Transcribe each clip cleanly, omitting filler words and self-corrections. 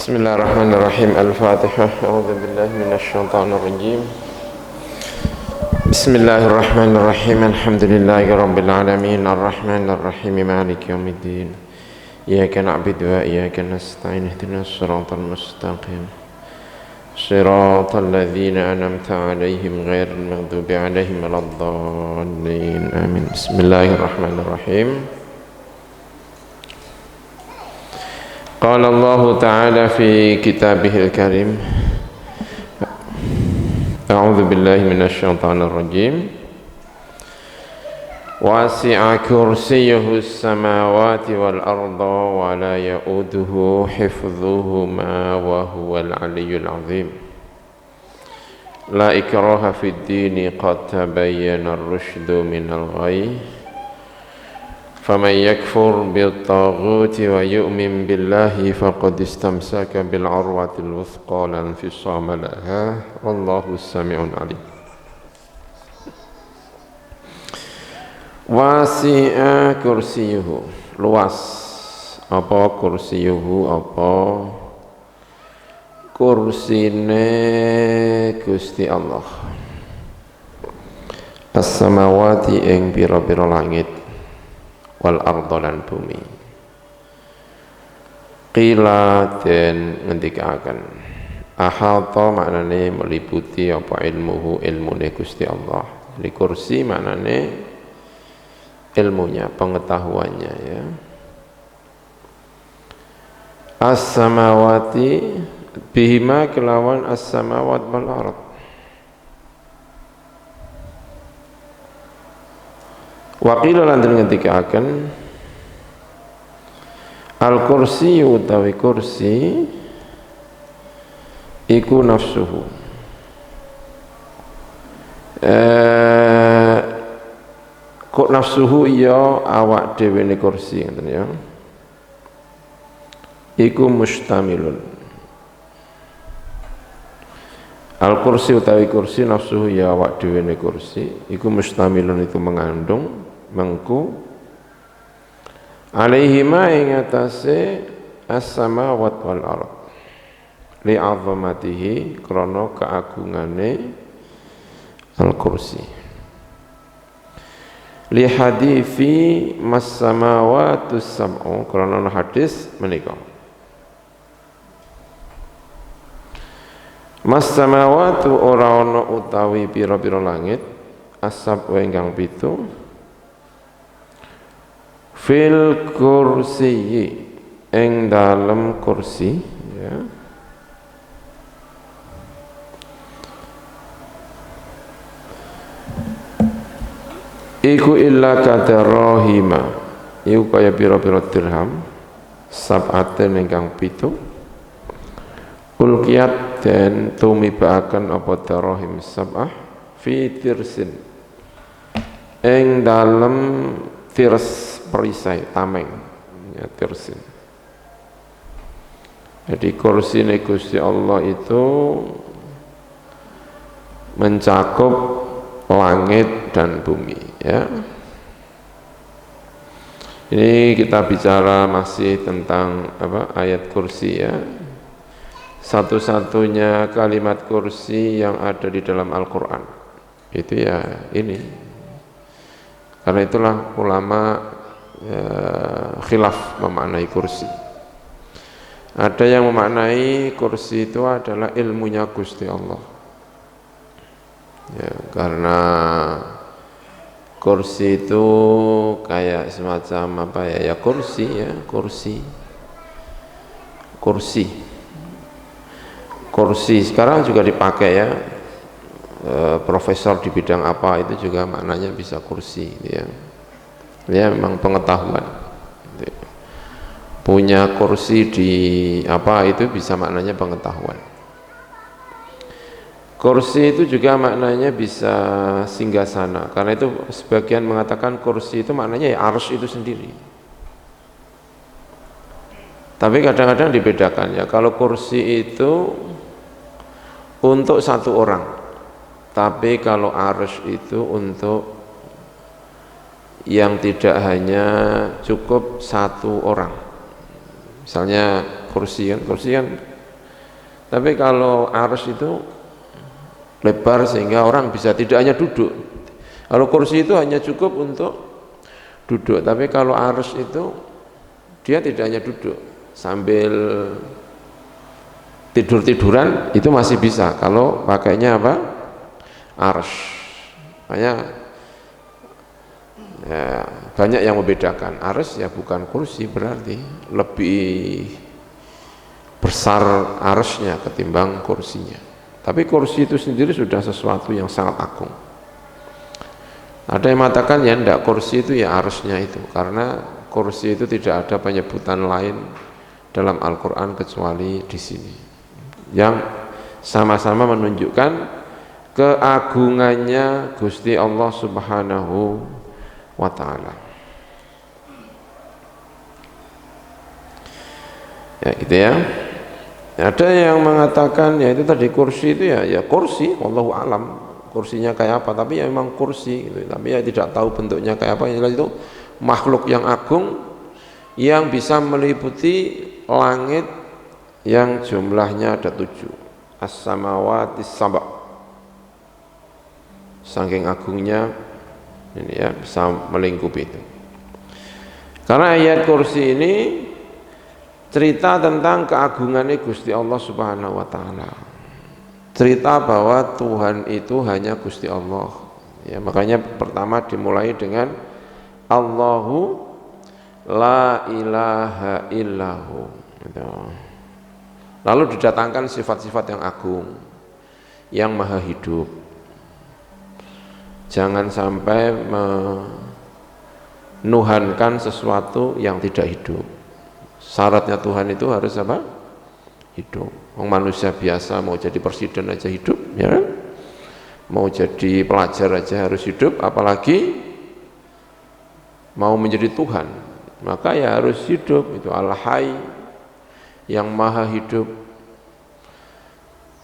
Bismillahirrahmanirrahim. Al-Fatihah. A'udzu billahi minasyaitonir rajim. Bismillahirrahmanirrahim. Alhamdulillahi rabbil alamin. Arrahmanir rahim. Maliki yaumiddin. Iyyaka na'budu wa iyyaka nasta'in. Ihdinas siratal mustaqim. Shiratal ladzina an'amta 'alaihim ghairil maghdubi 'alaihim waladdallin. Amin. Bismillahirrahmanirrahim. Qala Allah Ta'ala fi kitabihil karim. A'udzu billahi minasyaitonir rajim. Wasi'a kursiyyuhu as-samawati wal arda wa la ya'uduhu hifdhuhuma wa huwal 'aliyyul 'azim. La ikraha fid dini qad tabayyana ar-rusydu minal ghayy. فَمَنْ يَكْفُرْ بِالطَّاغُوتِ وَيُؤْمِنْ بِاللَّهِ فَقَدِ اسْتَمْسَكَ بِالْعُرْوَةِ الْوُثْقَى لَا انفِصَامَ لَهَا وَاللَّهُ السَّمِيعُ الْعَلِيمُ. Wasi'a kursiyuhu, luas apa kursiyuhu, apa kursine Gusti Allah. As-samawati ing pira-pira langit, wal arda lan bumi. Qila den ngendikaken ahata maknane meliputi apa ilmuhu, ilmune Gusti Allah. Jadi kursi maknane ilmunya, pengetahuannya, ya. As-samawati bihima kelawan as-samawat wal ard. Waqila lan ngendikaken al-kursi utawi kursi iku nafsuhu, kok nafsuhu ya awak dhewe ne kursi, ngoten ya, iku mustamilun. Al-kursi utawi kursi nafsuhu ya awak dhewe ne kursi iku mustamilun, itu mengandung mengku alaihima ing atase as-samawat wal ard li'azamatihi krana keagungane al-kursi, li hadithi mas-samawatus sab'u krana hadis menika mas-samawatu ora ana utawi pira-pira langit as-sab'u ingkang 7 fil kursiyi ing dalem kursi, ya. Iku illa kadarahima, iku kaya pira-pira dirham sab'aten ingkang 7 ulkiyat den tumibaaken apa darahim sab'ah fi tirsin ing dalem tirs perisai tameng, ya, tirsin. Jadi kursi Gusti Allah itu mencakup langit dan bumi, ya. Ini kita bicara masih tentang apa, ayat kursi, ya. Satu-satunya kalimat kursi yang ada di dalam Al-Quran itu ya ini. Karena itulah ulama khilaf memaknai kursi. Ada yang memaknai kursi itu adalah ilmunya Gusti Allah, ya, karena kursi itu kayak semacam apa ya, ya kursi, ya, kursi sekarang juga dipakai, ya. Profesor di bidang apa itu juga maknanya bisa kursi, ya. Ya, memang pengetahuan. Punya kursi di apa itu bisa maknanya pengetahuan. Kursi itu juga maknanya bisa singgasana. Karena itu sebagian mengatakan kursi itu maknanya ya arsy itu sendiri. Tapi kadang-kadang dibedakan, ya. Kalau kursi itu untuk satu orang, tapi kalau arsy itu untuk yang tidak hanya cukup satu orang. Misalnya kursi kan Tapi kalau arsy itu lebar sehingga orang bisa tidak hanya duduk. Kalau kursi itu hanya cukup untuk duduk, tapi kalau arsy itu dia tidak hanya duduk, sambil tidur-tiduran itu masih bisa kalau pakainya apa? Arsy. Makanya ya, banyak yang membedakan. Arsy ya bukan kursi, berarti lebih besar arsy-nya ketimbang kursinya. Tapi kursi itu sendiri sudah sesuatu yang sangat agung. Ada yang mengatakan ya enggak, kursi itu ya arsy-nya itu, karena kursi itu tidak ada penyebutan lain dalam Al-Quran kecuali di sini, yang sama-sama menunjukkan keagungannya Gusti Allah Subhanahu wa ta'ala. Ya gitu ya. Ada yang mengatakan ya itu tadi kursi itu ya kursi, wallahu alam kursinya kayak apa, tapi ya memang kursi gitu. Tapi ya tidak tahu bentuknya kayak apa. Yang itu makhluk yang agung yang bisa meliputi langit yang jumlahnya ada 7, as-samawati sab'a. Saking agungnya ini ya bisa melingkupi itu. Karena ayat kursi ini cerita tentang keagungannya Gusti Allah Subhanahu wa ta'ala. Cerita bahwa Tuhan itu hanya Gusti Allah. Ya, makanya pertama dimulai dengan Allahu la ilaha illahu. Lalu didatangkan sifat-sifat yang agung, yang maha hidup. Jangan sampai menuhankan sesuatu yang tidak hidup. Syaratnya Tuhan itu harus apa? Hidup. Manusia biasa mau jadi presiden aja hidup, ya kan? Mau jadi pelajar aja harus hidup, apalagi mau menjadi Tuhan, maka ya harus hidup. Itu Al-Hayy, yang maha hidup.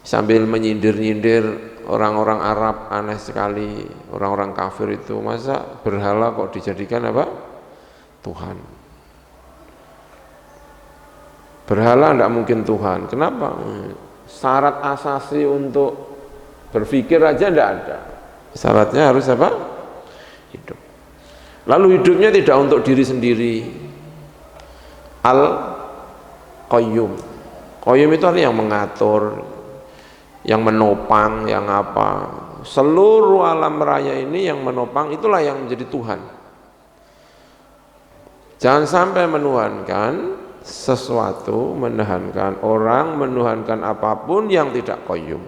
Sambil menyindir-nyindir orang-orang Arab, aneh sekali, orang-orang kafir itu, masa berhala kok dijadikan apa? Tuhan. Berhala tidak mungkin Tuhan. Kenapa? Syarat asasi untuk berpikir aja tidak ada. Syaratnya harus apa? Hidup. Lalu hidupnya tidak untuk diri sendiri. Al-Qayyum. Qayyum itu artinya yang mengatur, yang menopang, yang apa. Seluruh alam raya ini yang menopang, itulah yang menjadi Tuhan. Jangan sampai menuhankan sesuatu, menuhankan orang, menuhankan apapun yang tidak qayyum.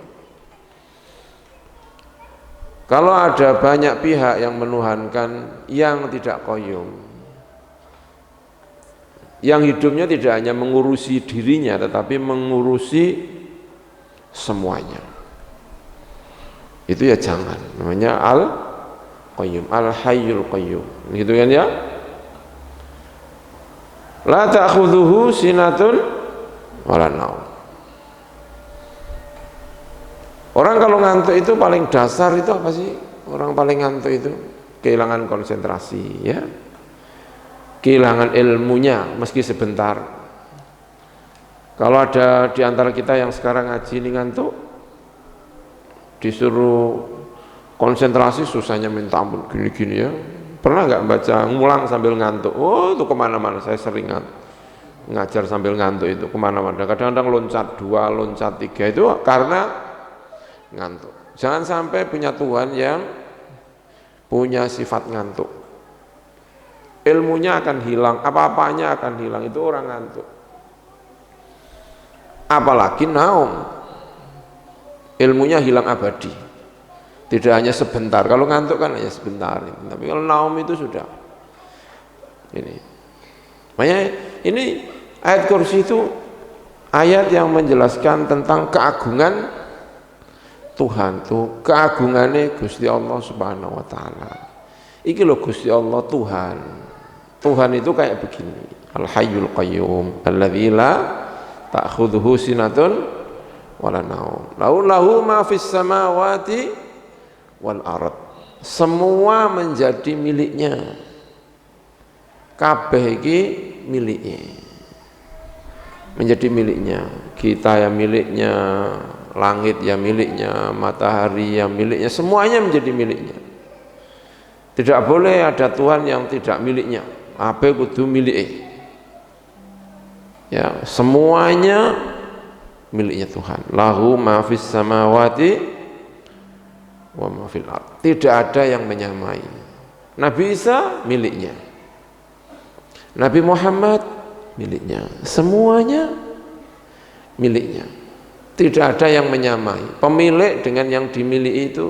Kalau ada banyak pihak yang menuhankan yang tidak qayyum, yang hidupnya tidak hanya mengurusi dirinya tetapi mengurusi semuanya, itu ya jangan. Namanya Al-Qayyum, Al-Hayyul Qayyum, gitu kan ya. La ta'khudhuhu sinatun wala naum. Orang kalau ngantuk itu paling dasar itu apa sih? Orang paling ngantuk itu kehilangan konsentrasi, ya. Kehilangan ilmunya meski sebentar. Kalau ada di antara kita yang sekarang ngaji ini ngantuk, disuruh konsentrasi susahnya minta ampun, gini-gini ya. Pernah nggak baca ngulang sambil ngantuk? Oh itu kemana-mana, saya sering ngajar sambil ngantuk itu kemana-mana. Kadang-kadang loncat 2, loncat 3 itu karena ngantuk. Jangan sampai punya Tuhan yang punya sifat ngantuk. Ilmunya akan hilang, apa-apanya akan hilang, itu orang ngantuk. Apalagi naum, ilmunya hilang abadi. Tidak hanya sebentar. Kalau ngantuk kan hanya sebentar. Tapi kalau naum itu sudah. Ini. Makanya ini ayat kursi itu ayat yang menjelaskan tentang keagungan Tuhan tuh, keagungannya Gusti Allah Subhanahu wa taala. Iki loh Gusti Allah Tuhan. Tuhan itu kayak begini. Al-Hayyul Qayyum, alladzi la ta'khudhuhu sinatun wala naum. Lahu ma fis samawati wal ard. Semua menjadi miliknya. Kabeh iki miliknya. menjadi miliknya, kita yang miliknya, langit yang miliknya, matahari yang miliknya, semuanya menjadi miliknya. Tidak boleh ada Tuhan yang tidak miliknya, apa kudu milik. Ya, semuanya miliknya Tuhan. Lahu ma fis samawati wa ma fil ardh. Tidak ada yang menyamai. Nabi Isa miliknya, Nabi Muhammad miliknya, semuanya miliknya. Tidak ada yang menyamai. Pemilik dengan yang dimiliki itu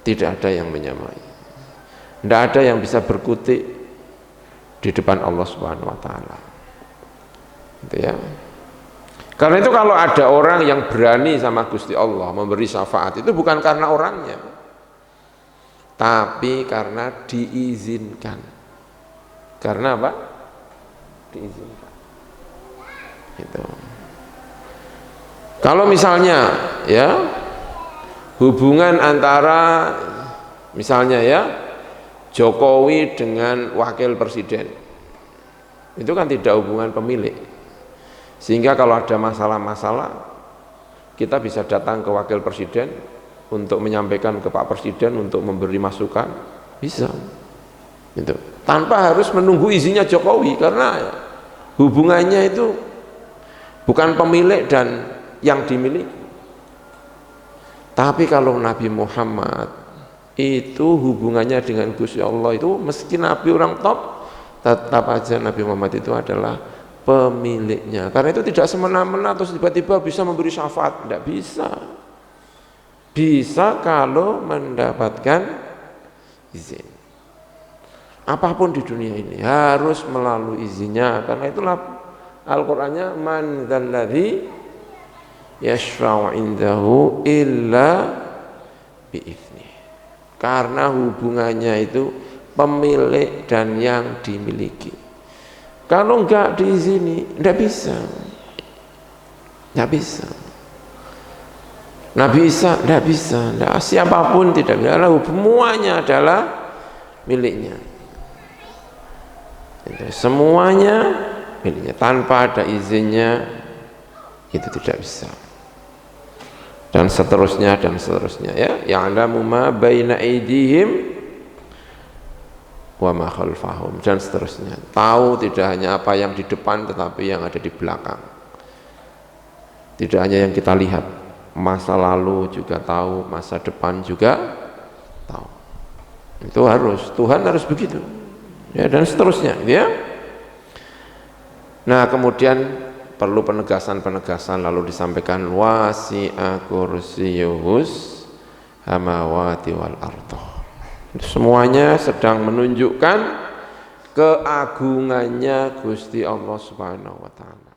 tidak ada yang menyamai. Tidak ada yang bisa berkutik di depan Allah Subhanahu wa taala. Gitu ya. Karena itu kalau ada orang yang berani sama Gusti Allah memberi syafaat, itu bukan karena orangnya, tapi karena diizinkan. Karena apa? Diizinkan. Gitu. Kalau misalnya ya hubungan antara misalnya ya Jokowi dengan wakil presiden, itu kan tidak hubungan pemilik, sehingga kalau ada masalah-masalah kita bisa datang ke wakil presiden untuk menyampaikan ke Pak Presiden untuk memberi masukan, bisa gitu, tanpa harus menunggu izinnya Jokowi, karena hubungannya itu bukan pemilik dan yang dimiliki. Tapi kalau Nabi Muhammad itu hubungannya dengan Gusti Allah itu, meski Nabi orang top, tetap aja Nabi Muhammad itu adalah pemiliknya. Karena itu tidak semena-mena terus tiba-tiba bisa memberi syafaat, tidak bisa. Bisa kalau mendapatkan izin. Apapun di dunia ini harus melalui izinnya. Karena itulah Al-Qur'annya man dzalladzi yashfa'u indahu illa bi'izni. Karena hubungannya itu pemilik dan yang dimiliki. Kalau enggak diizini, enggak bisa. Enggak bisa. Nabi Isa enggak bisa, enggak, siapapun tidak bisa. Semuanya adalah miliknya. Semuanya miliknya, tanpa ada izinnya itu tidak bisa. Dan seterusnya ya, ya'lamu ma baina aydihim wa ma khalfahum, dan seterusnya. Tahu tidak hanya apa yang di depan tetapi yang ada di belakang. Tidak hanya yang kita lihat, masa lalu juga tahu, masa depan juga tahu. Itu harus, Tuhan harus begitu. Ya, dan seterusnya, ya. Nah, kemudian perlu penegasan-penegasan, lalu disampaikan wasi'a kursiyyuhus samawati wal ardh. Semuanya sedang menunjukkan keagungannya Gusti Allah Subhanahu wa taala.